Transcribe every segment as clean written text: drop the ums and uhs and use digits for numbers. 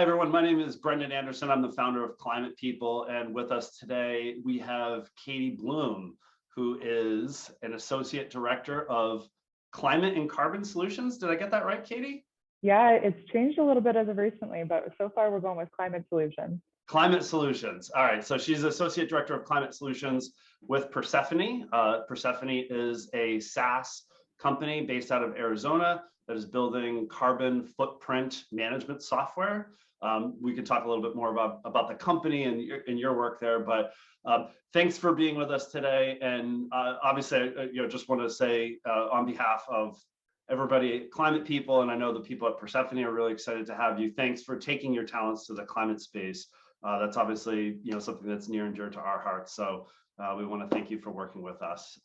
everyone. My name is Brendan Anderson. I'm the founder of Climate People. And with us today, we have Katie Blum, who is an associate director of Climate and Carbon Solutions. Did I get that right, Katie? Yeah, it's changed a little bit as of recently, but so far we're going with Climate Solutions. Climate Solutions. All right. So she's associate director of Climate Solutions with Persefoni. Persefoni is a SaaS company based out of Arizona that is building carbon footprint management software. We can talk a little bit more about the company and your work there, but thanks for being with us today. And obviously, just want to say on behalf of everybody at Climate People, and I know the people at Persefoni are really excited to have you. Thanks for taking your talents to the climate space. That's obviously something that's near and dear to our hearts. So we want to thank you for working with us.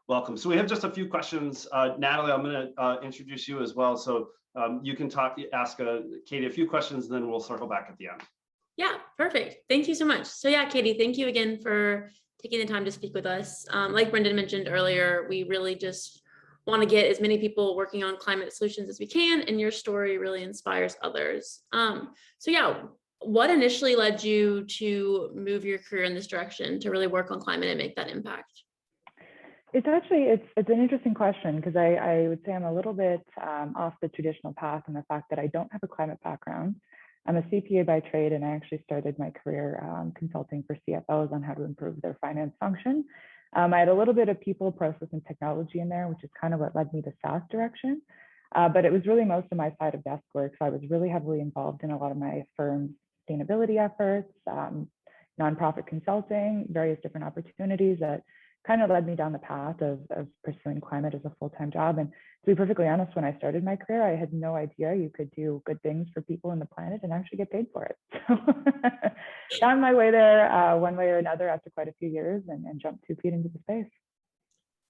Welcome. So we have just a few questions. Natalie, I'm going to introduce you as well. So you can ask Katie a few questions, and then we'll circle back at the end. Yeah, perfect. Thank you so much. So yeah, Katie, thank you again for taking the time to speak with us. Like Brendan mentioned earlier, we really just want to get as many people working on climate solutions as we can, and your story really inspires others. So yeah, what initially led you to move your career in this direction to really work on climate and make that impact? It's an interesting question because I would say I'm a little bit off the traditional path in the fact that I don't have a climate background. I'm a CPA by trade, and I actually started my career consulting for CFOs on how to improve their finance function. I had a little bit of people, process, and technology in there, which is kind of what led me to SaaS direction. But it was really most of my side of desk work. So I was really heavily involved in a lot of my firm's sustainability efforts, nonprofit consulting, various different opportunities that kind of led me down the path of pursuing climate as a full-time job. And to be perfectly honest, when I started my career, I had no idea you could do good things for people in the planet and actually get paid for it. So found my way there one way or another after quite a few years and jumped 2 feet into the space.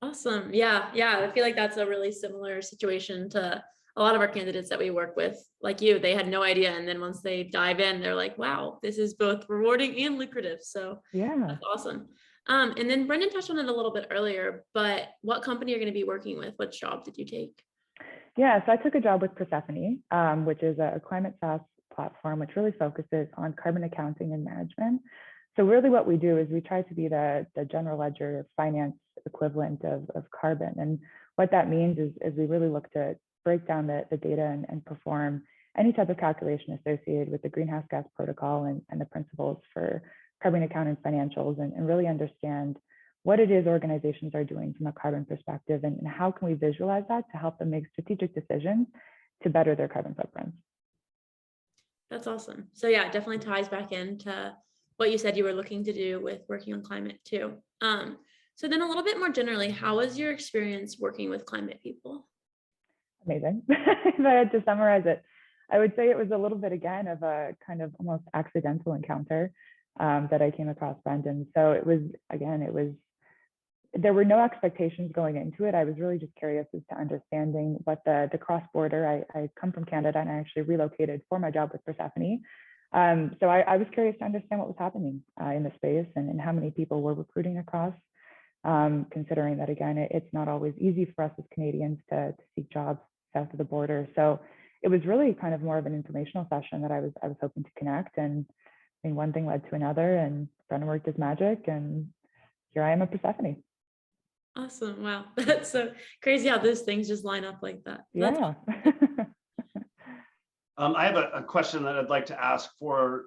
Awesome. Yeah. I feel like that's a really similar situation to a lot of our candidates that we work with. Like you, they had no idea. And then once they dive in, they're like, wow, this is both rewarding and lucrative. So yeah, that's awesome. And then Brendan touched on it a little bit earlier, but what company are you going to be working with? What job did you take? Yeah, so I took a job with Persefoni, which is a climate SaaS platform, which really focuses on carbon accounting and management. So really what we do is we try to be the general ledger finance equivalent of carbon. And what that means is we really look to break down the data and perform any type of calculation associated with the greenhouse gas protocol and the principles for carbon accounting financials and really understand what it is organizations are doing from a carbon perspective and how can we visualize that to help them make strategic decisions to better their carbon footprints. That's awesome. So yeah, it definitely ties back into what you said you were looking to do with working on climate too. So then a little bit more generally, how was your experience working with Climate People? Amazing. If I had to summarize it, I would say it was a little bit again of a kind of almost accidental encounter that I came across Brendan. So there were no expectations going into it. I was really just curious as to understanding what the cross-border, I come from Canada and I actually relocated for my job with Persefoni. So I was curious to understand what was happening in the space and how many people were recruiting across, considering that, again, it's not always easy for us as Canadians to seek jobs south of the border. So it was really kind of more of an informational session that I was hoping to connect. And I mean, one thing led to another, and Brendan worked his magic, and here I am at Persefoni. Awesome. Wow. That's so crazy how those things just line up like that. Yeah. I have a question that I'd like to ask for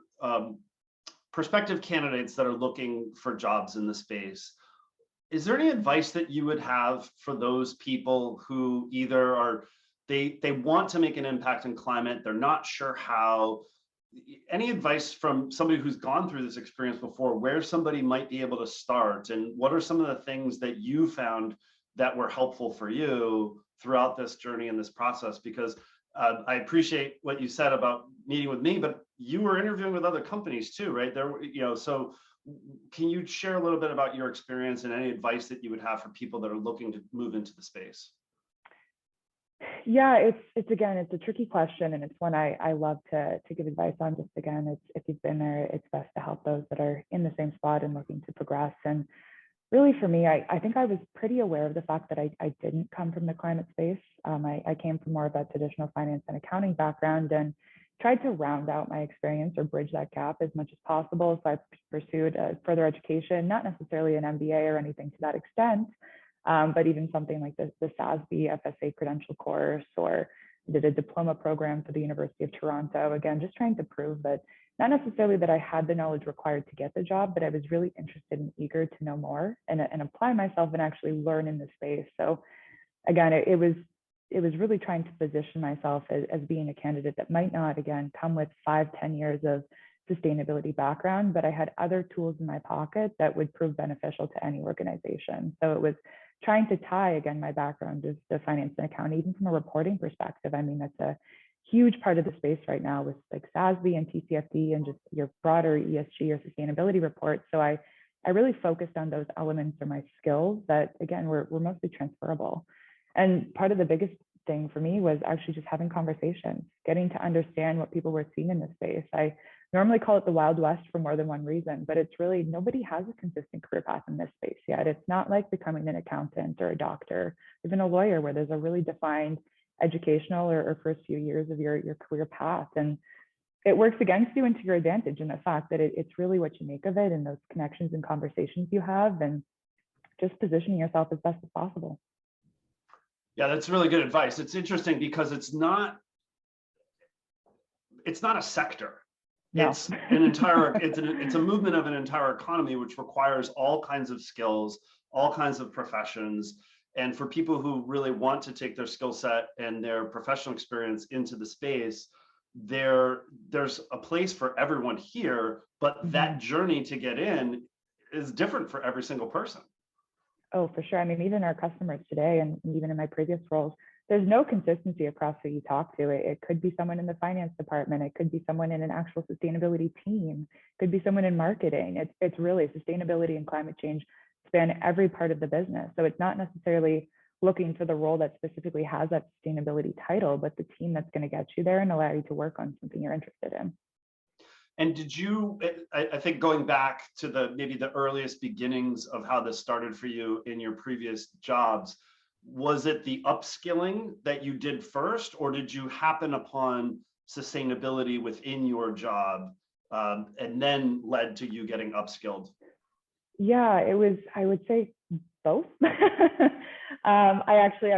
prospective candidates that are looking for jobs in the space. Is there any advice that you would have for those people who either they want to make an impact in climate, they're not sure how? Any advice from somebody who's gone through this experience before, where somebody might be able to start, and what are some of the things that you found that were helpful for you throughout this journey and this process? Because I appreciate what you said about meeting with me, but you were interviewing with other companies too, right? So can you share a little bit about your experience and any advice that you would have for people that are looking to move into the space? Yeah, it's a tricky question, and it's one I love to give advice on. Just again, if you've been there, it's best to help those that are in the same spot and looking to progress. And really for me, I think I was pretty aware of the fact that I didn't come from the climate space. I came from more of that traditional finance and accounting background, and tried to round out my experience or bridge that gap as much as possible. So I pursued a further education, not necessarily an MBA or anything to that extent, but even something like the SASB FSA credential course, or did a diploma program for the University of Toronto. Again, just trying to prove that not necessarily that I had the knowledge required to get the job, but I was really interested and eager to know more and apply myself and actually learn in the space. So again, it was really trying to position myself as being a candidate that might not, again, come with 5-10 years of sustainability background, but I had other tools in my pocket that would prove beneficial to any organization. So it was trying to tie, again, my background as the finance and accounting, even from a reporting perspective. I mean, that's a huge part of the space right now with like SASB and TCFD and just your broader ESG or sustainability reports. So I really focused on those elements or my skills that, again, were mostly transferable. And part of the biggest thing for me was actually just having conversations, getting to understand what people were seeing in this space. I normally call it the Wild West for more than one reason, but it's really, nobody has a consistent career path in this space yet. It's not like becoming an accountant or a doctor, even a lawyer, where there's a really defined educational or first few years of your career path. And it works against you and to your advantage in the fact that it's really what you make of it and those connections and conversations you have, and just positioning yourself as best as possible. Yeah, that's really good advice. It's interesting because it's not a sector. No. It's an entire, it's a movement of an entire economy, which requires all kinds of skills, all kinds of professions. And for people who really want to take their skill set and their professional experience into the space, there's a place for everyone here, but that journey to get in is different for every single person. Oh, for sure. I mean, even our customers today, and even in my previous roles, there's no consistency across who you talk to. It could be someone in the finance department. It could be someone in an actual sustainability team. It could be someone in marketing. It's really sustainability and climate change span every part of the business. So it's not necessarily looking for the role that specifically has that sustainability title, but the team that's going to get you there and allow you to work on something you're interested in. And did you, I think going back to maybe the earliest beginnings of how this started for you in your previous jobs, was it the upskilling that you did first, or did you happen upon sustainability within your job and then led to you getting upskilled? Yeah, it was, I would say both. I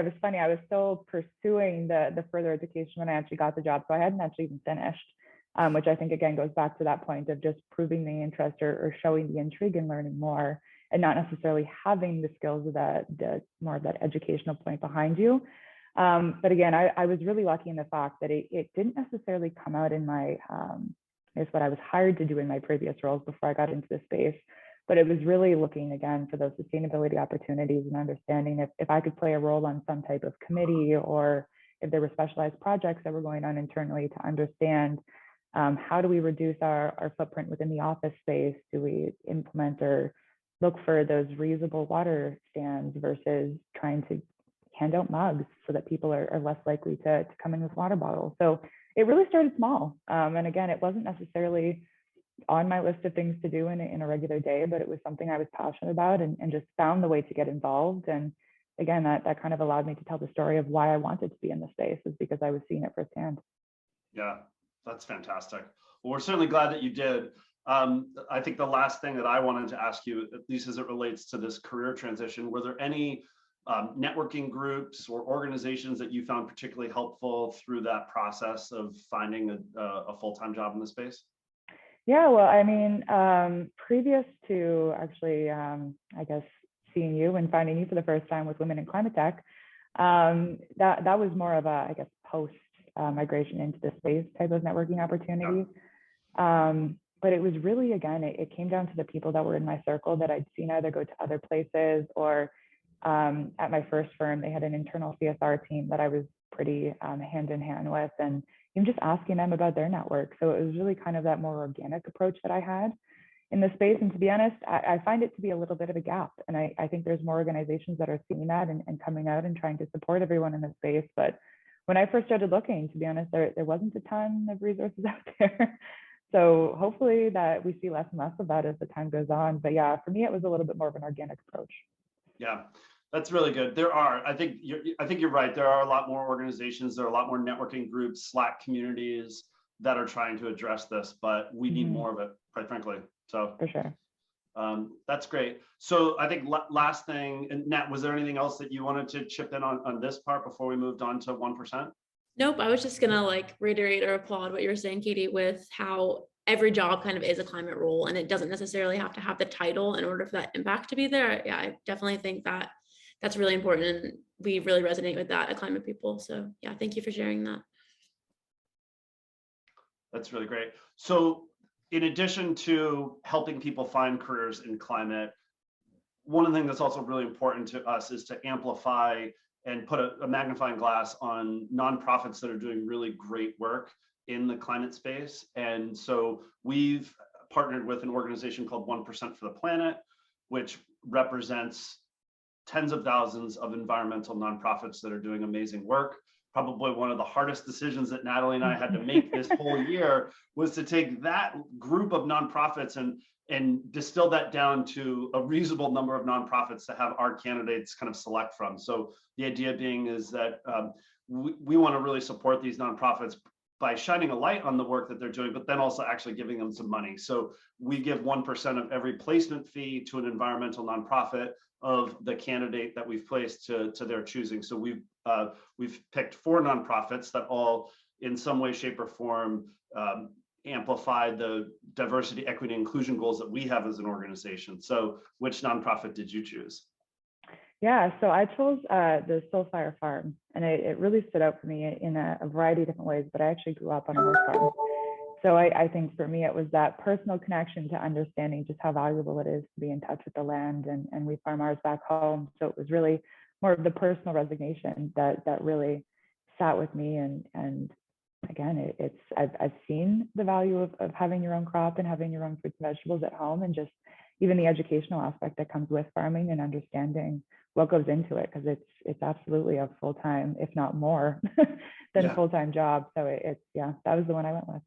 was funny. I was still pursuing the further education when I actually got the job. So I hadn't actually even finished, which I think, again, goes back to that point of just proving the interest or showing the intrigue and learning more, and not necessarily having the skills of the more of that educational point behind you. But again, I was really lucky in the fact that it didn't necessarily come out in my, is what I was hired to do in my previous roles before I got into this space. But it was really looking, again, for those sustainability opportunities and understanding if I could play a role on some type of committee, or if there were specialized projects that were going on internally to understand how do we reduce our footprint within the office space? Do we implement or look for those reusable water stands versus trying to hand out mugs so that people are less likely to come in with water bottles? So it really started small. And again, it wasn't necessarily on my list of things to do in a regular day, but it was something I was passionate about and just found the way to get involved. And again, that kind of allowed me to tell the story of why I wanted to be in the space, is because I was seeing it firsthand. Yeah, that's fantastic. Well, we're certainly glad that you did. I think the last thing that I wanted to ask you, at least as it relates to this career transition, were there any networking groups or organizations that you found particularly helpful through that process of finding a full-time job in the space? Yeah, well, I mean, previous to actually, I guess, seeing you and finding you for the first time with Women in Climate Tech, that was more of a, I guess, post migration into the space type of networking opportunity. But it was really, again, it came down to the people that were in my circle that I'd seen either go to other places, or at my first firm, they had an internal CSR team that I was pretty hand in hand with, and even just asking them about their network. So it was really kind of that more organic approach that I had in the space. And to be honest, I find it to be a little bit of a gap. And I think there's more organizations that are seeing that and coming out and trying to support everyone in the space. But when I first started looking, to be honest, there wasn't a ton of resources out there. So hopefully that we see less and less of that as the time goes on. But yeah, for me, it was a little bit more of an organic approach. Yeah, that's really good. There are, I think you're right. There are a lot more organizations. There are a lot more networking groups, Slack communities, that are trying to address this, but we need Mhm. more of it, quite frankly. So For sure. that's great. So I think last thing, and Nat, was there anything else that you wanted to chip in on this part before we moved on to 1%? Nope, I was just gonna like reiterate or applaud what you were saying, Katie, with how every job kind of is a climate role, and it doesn't necessarily have to have the title in order for that impact to be there. Yeah, I definitely think that that's really important, and we really resonate with that at Climate People. So yeah, thank you for sharing that. That's really great. So in addition to helping people find careers in climate, one of the things that's also really important to us is to amplify and put a magnifying glass on nonprofits that are doing really great work in the climate space. And so we've partnered with an organization called 1% for the Planet, which represents tens of thousands of environmental nonprofits that are doing amazing work. Probably one of the hardest decisions that Natalie and I had to make this whole year was to take that group of nonprofits and distill that down to a reasonable number of nonprofits to have our candidates kind of select from. So the idea being is that we want to really support these nonprofits by shining a light on the work that they're doing, but then also actually giving them some money. So we give 1% of every placement fee to an environmental nonprofit of the candidate that we've placed to their choosing. So we've picked 4 nonprofits that all in some way, shape, or form amplify the diversity, equity, inclusion goals that we have as an organization. So which nonprofit did you choose? Yeah, so I chose the Soulfire Farm, and it really stood out for me in a variety of different ways, but I actually grew up on a horse farm. So I think for me, it was that personal connection to understanding just how valuable it is to be in touch with the land, and we farm ours back home. So it was really more of the personal resignation that really sat with me. And again, I've seen the value of having your own crop and having your own fruits and vegetables at home, and just even the educational aspect that comes with farming and understanding what goes into it, because it's absolutely a full-time, if not more than a full-time job. So that was the one I went with.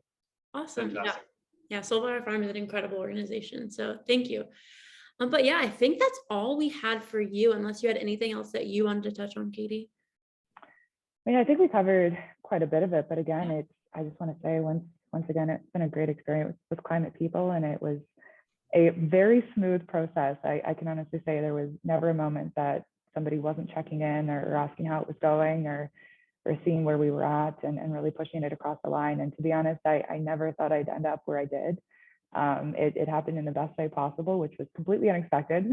Awesome. Fantastic. Yeah. Soulfire Farm is an incredible organization. So thank you. But yeah, I think that's all we had for you, unless you had anything else that you wanted to touch on, Katie. I mean, I think we covered quite a bit of it, but again, I just want to say once again, it's been a great experience with Climate People, and it was a very smooth process. I can honestly say there was never a moment that somebody wasn't checking in or asking how it was going, or seeing where we were at, and really pushing it across the line. And to be honest, I never thought I'd end up where I did. It happened in the best way possible, which was completely unexpected.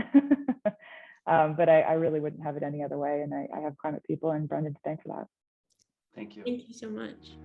But I really wouldn't have it any other way. And I have Climate People and Brendan to thank for that. Thank you. Thank you so much.